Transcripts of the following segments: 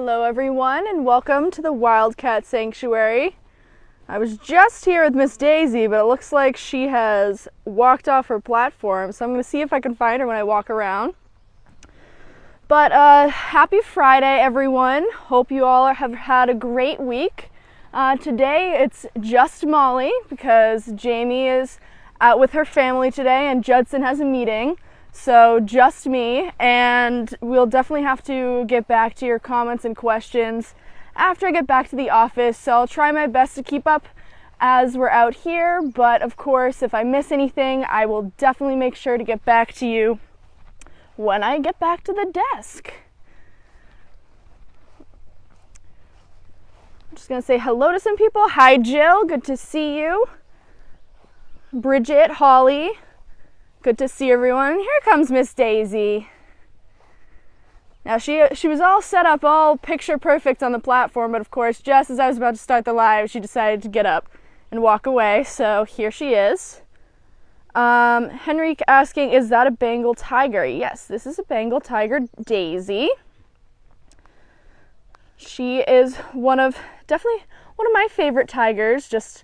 Hello everyone and welcome to the Wildcat Sanctuary. I was just here with Miss Daisy, but it looks like she has walked off her platform, so I'm going to see if I can find her when I walk around. But happy Friday everyone. Hope you all have had a great week. Today it's just Molly because Jayme is out with her family today and Judson has a meeting. So just me, and we'll definitely have to get back to your comments and questions after I get back to the office. So I'll try my best to keep up as we're out here, but of course if I miss anything I will definitely make sure to get back to you when I get back to the desk. I'm just gonna say hello to some people. Hi Jill, good to see you. Bridget, Holly, good to see everyone. Here comes Miss Daisy. Now she was all set up, all picture perfect on the platform, but of course just as I was about to start the live she decided to get up and walk away, so here she is. Henrique asking, is that a Bengal tiger? Yes, this is a Bengal tiger, Daisy. She is definitely one of my favorite tigers. Just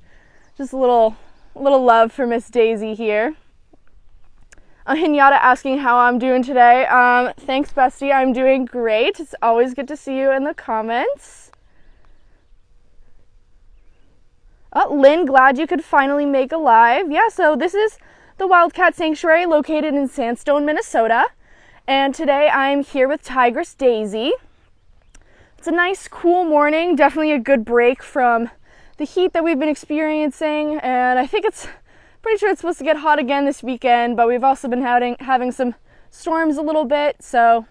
a little love for Miss Daisy here. Hinyata asking how I'm doing today. Thanks bestie, I'm doing great. It's always good to see you in the comments. Oh, Lynn, glad you could finally make a live. Yeah, so this is the Wildcat Sanctuary located in Sandstone, Minnesota. And today I'm here with Tigress Daisy. It's a nice cool morning, definitely a good break from the heat that we've been experiencing, and I think it's pretty sure it's supposed to get hot again this weekend, but we've also been having some storms a little bit, so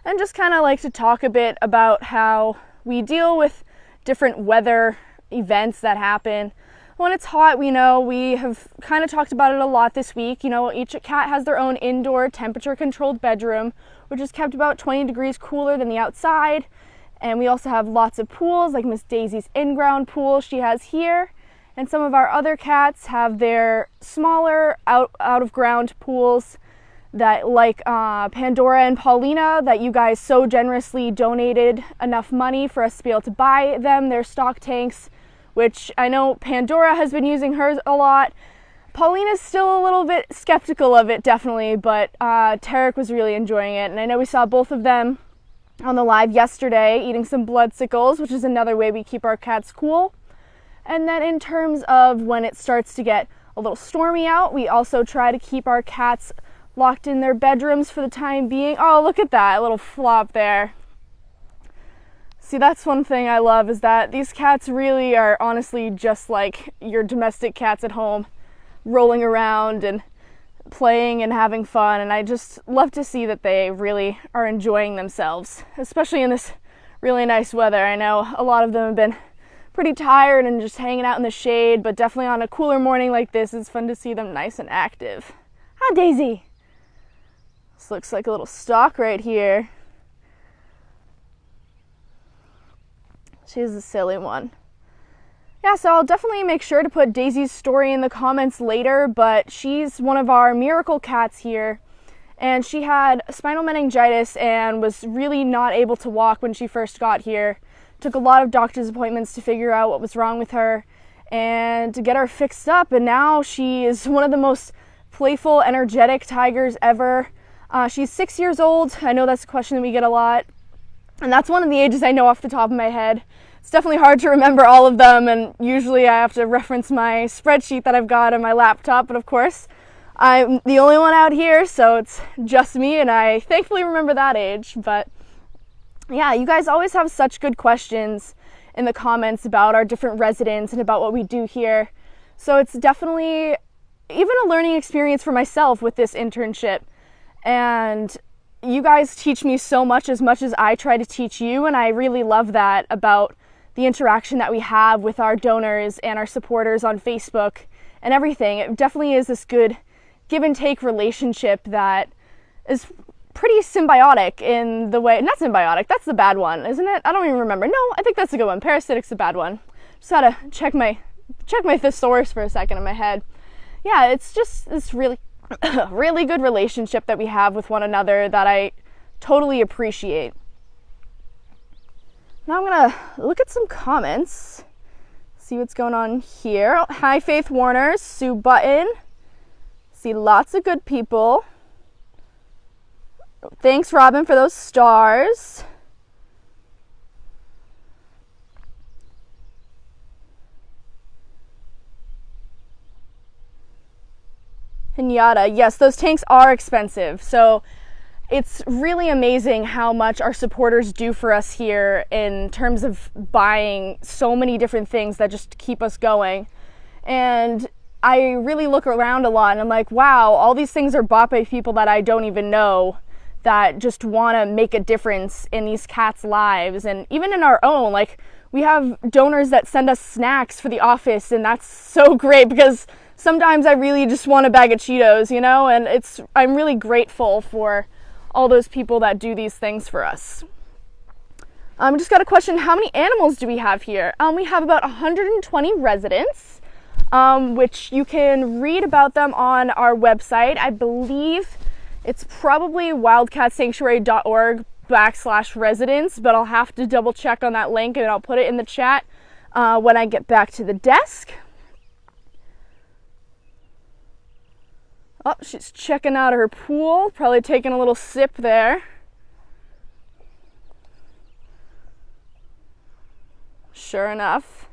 and just kind of like to talk a bit about how we deal with different weather events that happen. When it's hot, we have kind of talked about it a lot this week. Each cat has their own indoor temperature controlled bedroom, which is kept about 20 degrees cooler than the outside. And we also have lots of pools, like Miss Daisy's in-ground pool she has here. And some of our other cats have their smaller out-of-ground pools that, like Pandora and Paulina, that you guys so generously donated enough money for us to be able to buy them their stock tanks, which I know Pandora has been using hers a lot. Paulina's still a little bit skeptical of it, definitely, but Tarek was really enjoying it. And I know we saw both of them on the live yesterday eating some bloodsickles, which is another way we keep our cats cool. And then in terms of when it starts to get a little stormy out, we also try to keep our cats locked in their bedrooms for the time being. Oh, look at that little flop there. See, that's one thing I love, is that these cats really are honestly just like your domestic cats at home, rolling around and playing and having fun, and I just love to see that they really are enjoying themselves, especially in this really nice weather. I know a lot of them have been pretty tired and just hanging out in the shade, but definitely on a cooler morning like this, it's fun to see them nice and active. Hi, Daisy. This looks like a little stalk right here. She's a silly one. Yeah, so I'll definitely make sure to put Daisy's story in the comments later, but she's one of our miracle cats here, and she had spinal meningitis and was really not able to walk when she first got here. Took a lot of doctor's appointments to figure out what was wrong with her and to get her fixed up, and now she is one of the most playful, energetic tigers ever. She's 6 years old. I know that's a question that we get a lot, and that's one of the ages I know off the top of my head. It's definitely hard to remember all of them, and usually I have to reference my spreadsheet that I've got on my laptop, but of course I'm the only one out here, so it's just me, and I thankfully remember that age. But yeah, you guys always have such good questions in the comments about our different residents and about what we do here, so it's definitely even a learning experience for myself with this internship, and you guys teach me so much as I try to teach you, and I really love that about the interaction that we have with our donors and our supporters on Facebook and everything. It definitely is this good give and take relationship that is pretty symbiotic in the way, not symbiotic, that's the bad one, isn't it? I don't even remember. No, I think that's a good one. Parasitic's the bad one. Just gotta check my thesaurus for a second in my head. Yeah, it's just this really really good relationship that we have with one another that I totally appreciate. Now I'm gonna look at some comments, see what's going on here. Hi, Faith Warner, Sue Button. See lots of good people. Thanks, Robin, for those stars. Pinata, yes, those tanks are expensive. So it's really amazing how much our supporters do for us here in terms of buying so many different things that just keep us going. And I really look around a lot and I'm like, wow, all these things are bought by people that I don't even know, that just want to make a difference in these cats' lives and even in our own. Like, we have donors that send us snacks for the office, and that's so great because sometimes I really just want a bag of Cheetos, you know, and I'm really grateful for all those people that do these things for us. Just got a question, how many animals do we have here? We have about 120 residents, which you can read about them on our website. I believe it's probably wildcatsanctuary.org/residents, but I'll have to double check on that link and I'll put it in the chat when I get back to the desk. Oh, she's checking out her pool, probably taking a little sip there. Sure enough.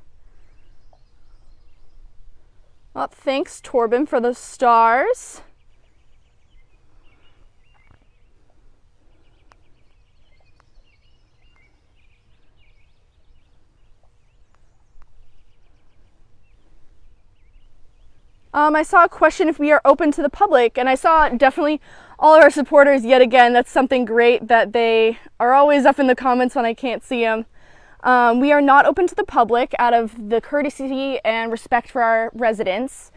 Oh, thanks, Torben, for the stars. I saw a question if we are open to the public, and I saw definitely all of our supporters yet again. That's something great that they are always up in the comments when I can't see them. We are not open to the public out of the courtesy and respect for our residents.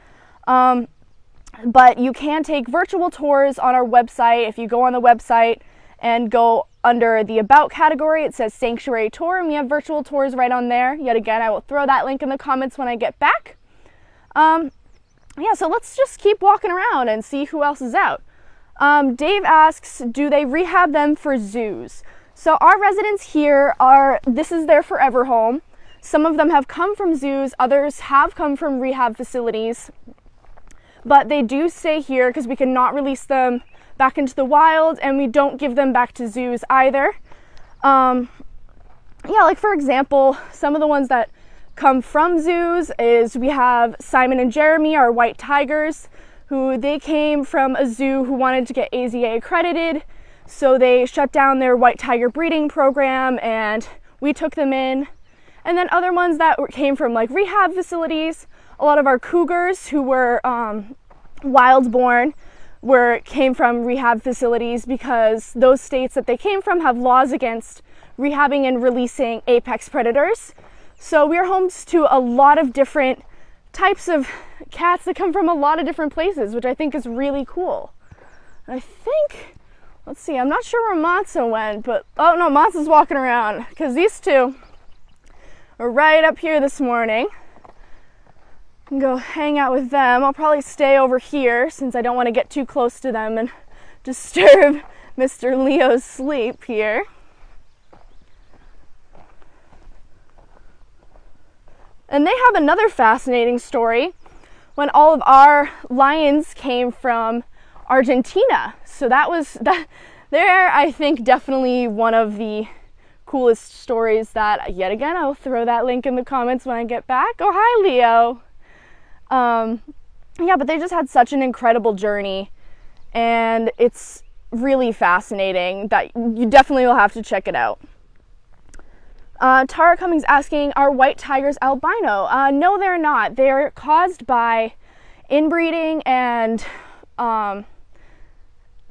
But you can take virtual tours on our website. If you go on the website and go under the About category, it says Sanctuary Tour, and we have virtual tours right on there. Yet again, I will throw that link in the comments when I get back. Yeah, so let's just keep walking around and see who else is out. Dave asks, do they rehab them for zoos? So our residents here this is their forever home. Some of them have come from zoos, others have come from rehab facilities, but they do stay here because we cannot release them back into the wild, and we don't give them back to zoos either. Yeah, like for example, some of the ones that come from zoos is we have Simon and Jeremy, our white tigers, who they came from a zoo who wanted to get AZA accredited, so they shut down their white tiger breeding program and we took them in. And then other ones that came from like rehab facilities, a lot of our cougars who were wild born came from rehab facilities because those states that they came from have laws against rehabbing and releasing apex predators. So we are homes to a lot of different types of cats that come from a lot of different places, which I think is really cool. I think, let's see, I'm not sure where Mansa went, but, oh no, Mansa's walking around, because these two are right up here this morning. I can go hang out with them. I'll probably stay over here since I don't want to get too close to them and disturb Mr. Leo's sleep here. And they have another fascinating story when all of our lions came from Argentina. So there, I think, definitely one of the coolest stories that, yet again, I'll throw that link in the comments when I get back. Oh, hi, Leo. Yeah, but they just had such an incredible journey, and it's really fascinating that you definitely will have to check it out. Tara Cummings asking, are white tigers albino? No, they're not. They're caused by inbreeding and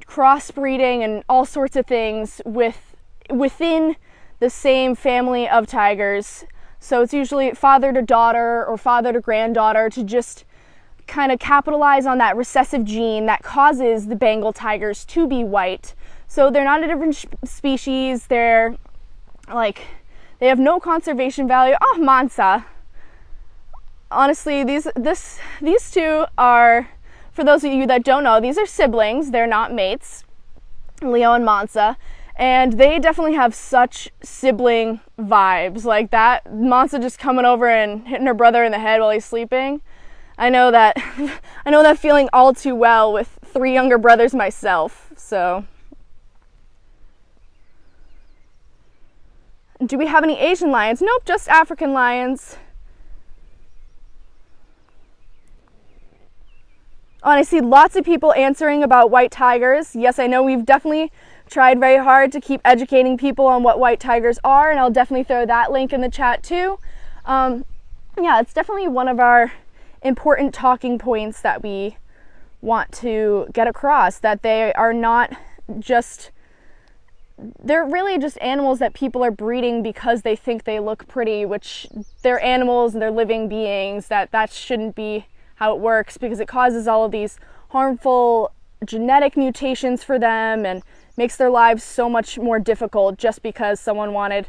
crossbreeding and all sorts of things within the same family of tigers. So it's usually father to daughter or father to granddaughter to just kind of capitalize on that recessive gene that causes the Bengal tigers to be white. So they're not a different species. They're like, they have no conservation value. Oh, Mansa. Honestly, these two are, for those of you that don't know, these are siblings. They're not mates, Leo and Mansa. And they definitely have such sibling vibes. Like that Mansa just coming over and hitting her brother in the head while he's sleeping. I know that feeling all too well with 3 younger brothers myself. So, do we have any Asian lions? Nope, just African lions. Oh, and I see lots of people answering about white tigers. Yes, I know we've definitely tried very hard to keep educating people on what white tigers are, and I'll definitely throw that link in the chat too. Yeah, it's definitely one of our important talking points that we want to get across, that they are not just, they're really just animals that people are breeding because they think they look pretty, which they're animals and they're living beings, that shouldn't be how it works, because it causes all of these harmful genetic mutations for them and makes their lives so much more difficult just because someone wanted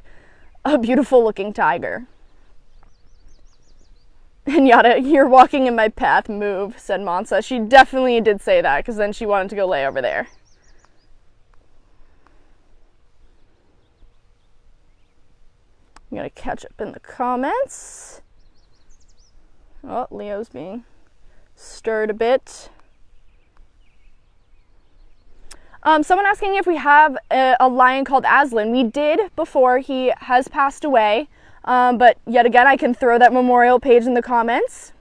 a beautiful looking tiger. And Yada, you're walking in my path, move, said Mansa. She definitely did say that, because then she wanted to go lay over there. I'm going to catch up in the comments. Oh, Leo's being stirred a bit. Someone asking if we have a lion called Aslan. We did before. He has passed away. But yet again, I can throw that memorial page in the comments.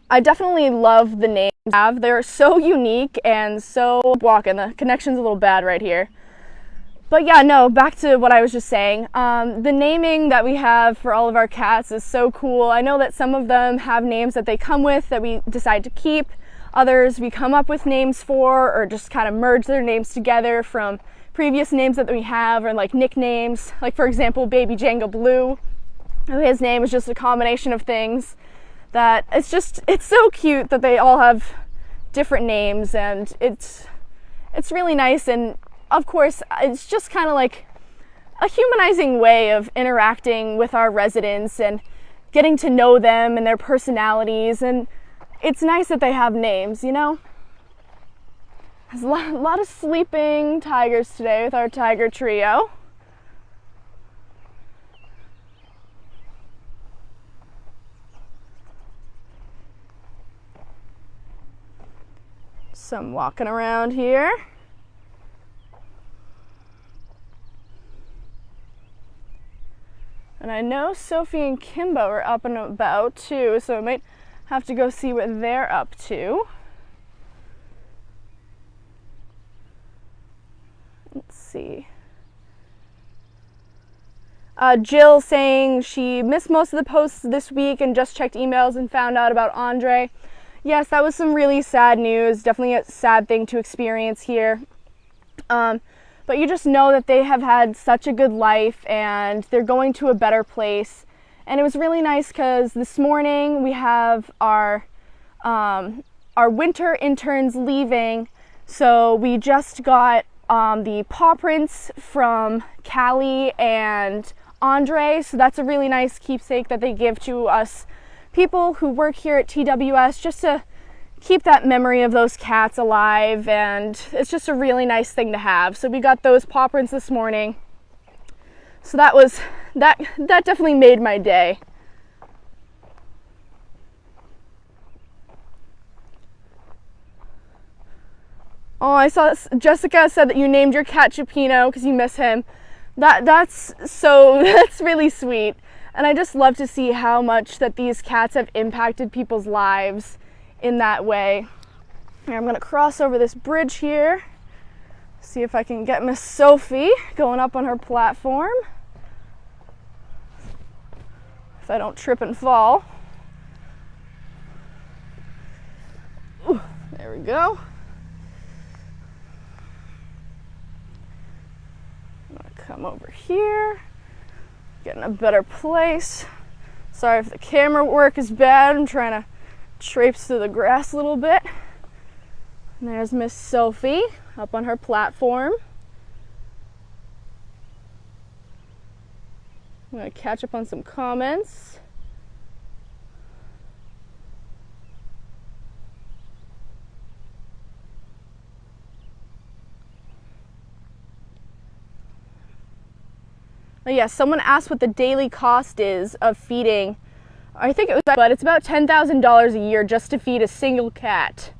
I definitely love the names they have. They're so unique and so walking. The connection's a little bad right here. But yeah, no, back to what I was just saying. The naming that we have for all of our cats is so cool. I know that some of them have names that they come with that we decide to keep. Others we come up with names for, or just kind of merge their names together from previous names that we have, or like nicknames. Like for example, Baby Jenga Blue. His name is just a combination of things that it's so cute that they all have different names, and it's really nice. And of course, it's just kind of like a humanizing way of interacting with our residents and getting to know them and their personalities. And it's nice that they have names, you know? There's a lot of sleeping tigers today with our tiger trio. Some walking around here. And I know Sofi and Kimbo are up and about too, so I might have to go see what they're up to. Let's see. Jill saying she missed most of the posts this week and just checked emails and found out about Andre. Yes, that was some really sad news. Definitely a sad thing to experience here. But you just know that they have had such a good life and they're going to a better place. And it was really nice because this morning we have our winter interns leaving. So we just got the paw prints from Callie and Andre. So that's a really nice keepsake that they give to us people who work here at TWS, just to keep that memory of those cats alive, and it's just a really nice thing to have. So we got those paw prints this morning. So that definitely made my day. Oh, I saw this. Jessica said that you named your cat Chipino because you miss him. That's really sweet. And I just love to see how much that these cats have impacted people's lives in that way. Here, I'm going to cross over this bridge here, see if I can get Miss Sofi going up on her platform, if I don't trip and fall. Ooh, there we go. I'm going to come over here, get in a better place. Sorry if the camera work is bad. I'm trying to traipse through the grass a little bit. And there's Miss Sofi up on her platform. I'm going to catch up on some comments. Yes, someone asked what the daily cost is of feeding. I think it was, but it's about $10,000 a year just to feed a single cat.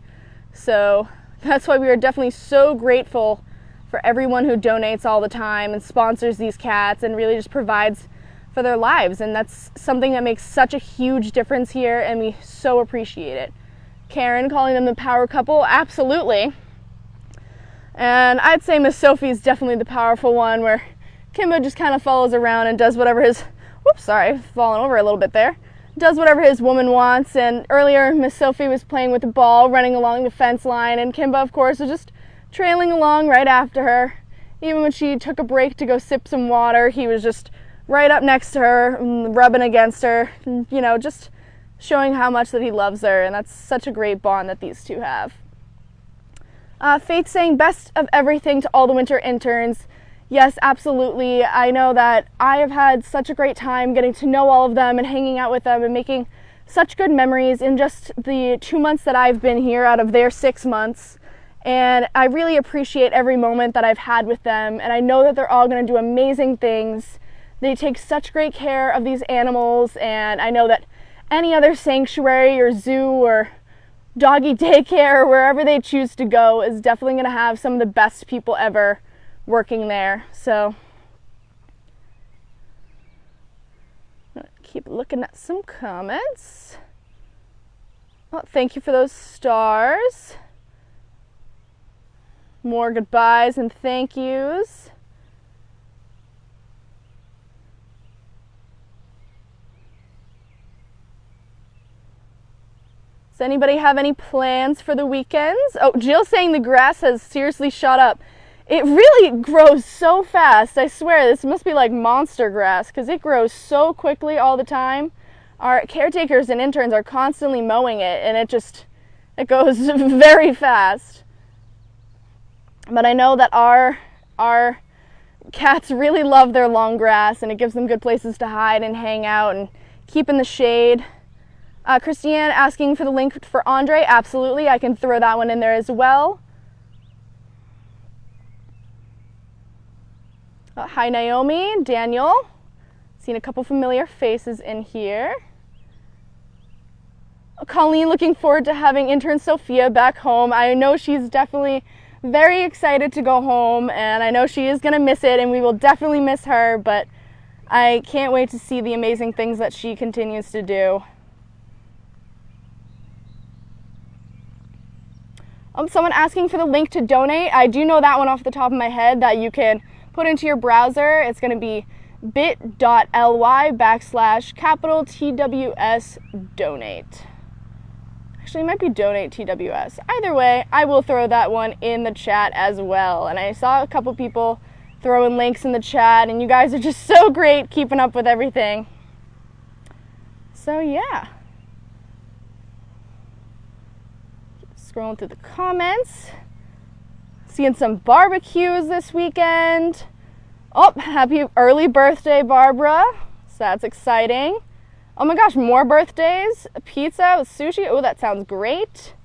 So that's why we are definitely so grateful for everyone who donates all the time and sponsors these cats and really just provides for their lives. And that's something that makes such a huge difference here, and we so appreciate it. Karen calling them the power couple, absolutely. And I'd say Miss Sofi is definitely the powerful one, where Kimbo just kind of follows around and does whatever his, falling over a little bit there, does whatever his woman wants. And earlier Miss Sofi was playing with the ball, running along the fence line, and Kimbo, of course, was just trailing along right after her. Even when she took a break to go sip some water, he was just right up next to her, rubbing against her, you know, just showing how much that he loves her. And that's such a great bond that these two have. Faith saying best of everything to all the winter interns. Yes, absolutely. I know that I have had such a great time getting to know all of them and hanging out with them and making such good memories in just the 2 months that I've been here out of their 6 months. And I really appreciate every moment that I've had with them. And I know that they're all going to do amazing things. They take such great care of these animals. And I know that any other sanctuary or zoo or doggy daycare or wherever they choose to go is definitely going to have some of the best people ever working there. So keep looking at some comments. Oh, thank you for those stars. More goodbyes and thank yous. Does anybody have any plans for the weekends? Oh, Jill's saying the grass has seriously shot up. It really grows so fast. I swear, this must be like monster grass because it grows so quickly all the time. Our caretakers and interns are constantly mowing it, and it goes very fast. But I know that our cats really love their long grass, and it gives them good places to hide and hang out and keep in the shade. Christiane asking for the link for Andre. Absolutely, I can throw that one in there as well. Hi Naomi, Daniel. Seen a couple familiar faces in here. Colleen looking forward to having intern Sophia back home. I know she's definitely very excited to go home, and I know she is going to miss it, and we will definitely miss her, but I can't wait to see the amazing things that she continues to do. Someone asking for the link to donate. I do know that one off the top of my head that you can put into your browser. It's going to be bit.ly/TWS donate. Actually, it might be donate TWS. Either way, I will throw that one in the chat as well. And I saw a couple people throwing links in the chat, and you guys are just so great keeping up with everything. So yeah. Scrolling through the comments. Seeing some barbecues this weekend. Oh, happy early birthday, Barbara. So that's exciting. Oh my gosh, more birthdays. Pizza with sushi. Oh, that sounds great.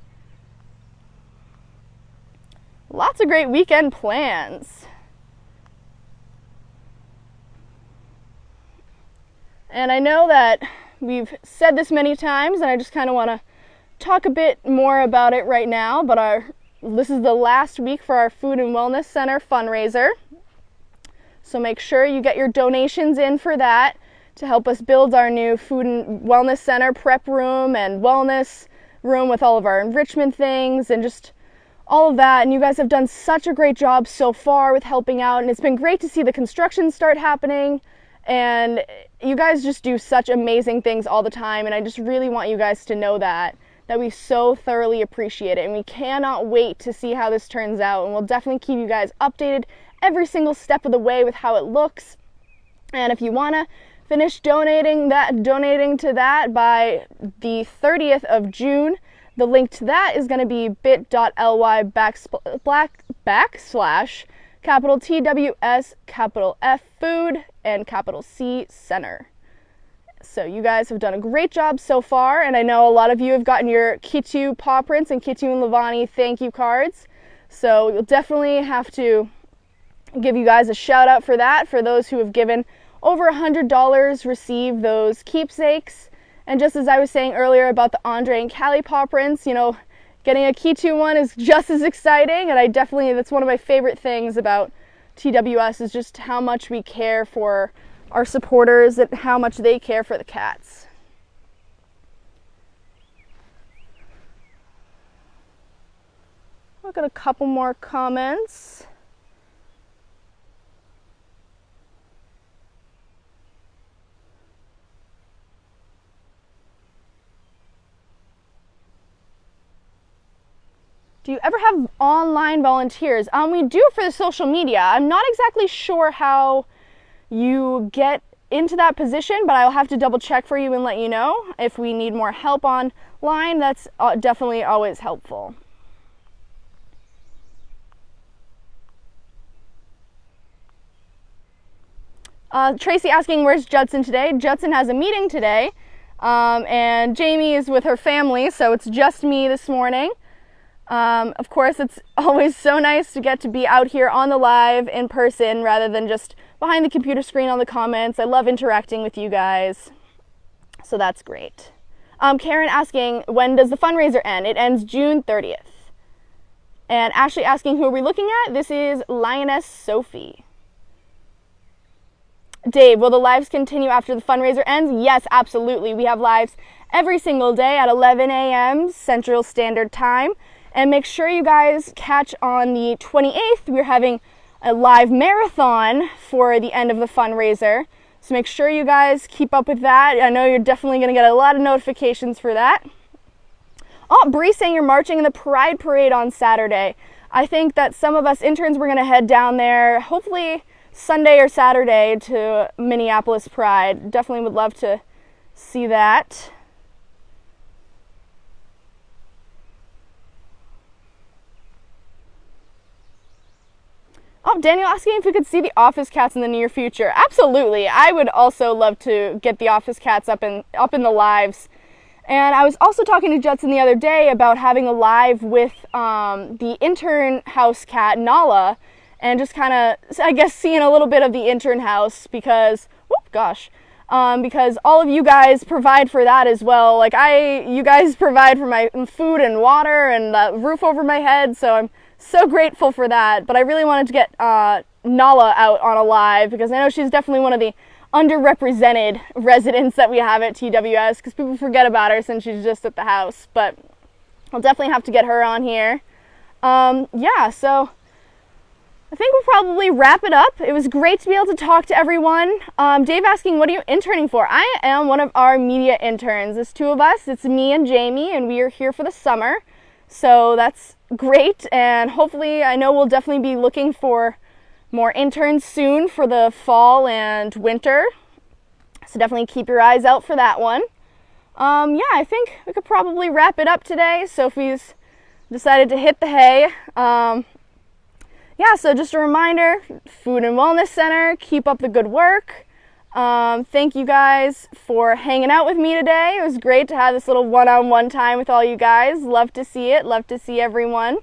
Lots of great weekend plans. And I know that we've said this many times, and I just kind of want to talk a bit more about it right now, but this is the last week for our Food and Wellness Center Fundraiser. So make sure you get your donations in for that to help us build our new Food and Wellness Center prep room and wellness room with all of our enrichment things and just all of that. And you guys have done such a great job so far with helping out, and it's been great to see the construction start happening. And you guys just do such amazing things all the time, and I just really want you guys to know that we so thoroughly appreciate it, and we cannot wait to see how this turns out, and we'll definitely keep you guys updated every single step of the way with how it looks. And if you want to finish donating to that by the 30th of June, the link to that is going to be bit.ly/TWS F Food and C Center. So you guys have done a great job so far, and I know a lot of you have gotten your Kitu paw prints and Kitu and Lavani thank you cards. So you'll definitely have to give you guys a shout out for that, for those who have given over $100 receive those keepsakes. And just as I was saying earlier about the Andre and Callie paw prints, you know, getting a Key2 one is just as exciting, and that's one of my favorite things about TWS is just how much we care for our supporters and how much they care for the cats. I've got a couple more comments. Do you ever have online volunteers? We do for the social media. I'm not exactly sure how you get into that position, but I'll have to double check for you and let you know. If we need more help online, that's definitely always helpful. Tracy asking, where's Judson today? Judson has a meeting today, and Jayme is with her family, so it's just me this morning. Of course, it's always so nice to get to be out here on the live in person rather than just behind the computer screen on the comments. I love interacting with you guys, so that's great. Karen asking, when does the fundraiser end? It ends June 30th. And Ashley asking, who are we looking at? This is Lioness Sofi. Dave, will the lives continue after the fundraiser ends? Yes, absolutely. We have lives every single day at 11 a.m. Central Standard Time. And make sure you guys catch on the 28th. We're having a live marathon for the end of the fundraiser. So make sure you guys keep up with that. I know you're definitely going to get a lot of notifications for that. Oh, Bree saying you're marching in the Pride Parade on Saturday. I think that some of us interns were going to head down there, hopefully Sunday or Saturday, to Minneapolis Pride. Definitely would love to see that. Oh, Daniel asking if we could see the office cats in the near future. Absolutely. I would also love to get the office cats up in the lives. And I was also talking to Judson the other day about having a live with the intern house cat, Nala, and just kind of, I guess, seeing a little bit of the intern house because, because all of you guys provide for that as well. Like you guys provide for my food and water and the roof over my head, so I'm so grateful for that. But I really wanted to get Nala out on a live because I know she's definitely one of the underrepresented residents that we have at TWS because people forget about her since she's just at the house. But I'll definitely have to get her on here. So I think we'll probably wrap it up. It was great to be able to talk to everyone. Dave asking, what are you interning for? I am one of our media interns. There's two of us. It's me and Jayme, and we are here for the summer. So that's great, and hopefully I know we'll definitely be looking for more interns soon for the fall and winter. So definitely keep your eyes out for that one. I think we could probably wrap it up today. Sofi's decided to hit the hay. So just a reminder, Food and Wellness Center, keep up the good work. Thank you guys for hanging out with me today. It was great to have this little one-on-one time with all you guys. Love to see it. Love to see everyone.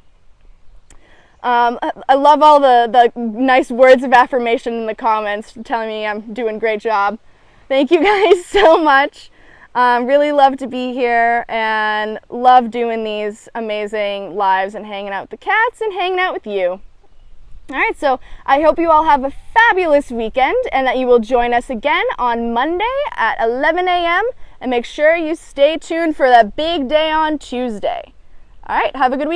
I love all the nice words of affirmation in the comments telling me I'm doing a great job. Thank you guys so much. Really love to be here and love doing these amazing lives and hanging out with the cats and hanging out with you. All right, so I hope you all have a fabulous weekend and that you will join us again on Monday at 11 a.m. and make sure you stay tuned for that big day on Tuesday. All right, have a good week.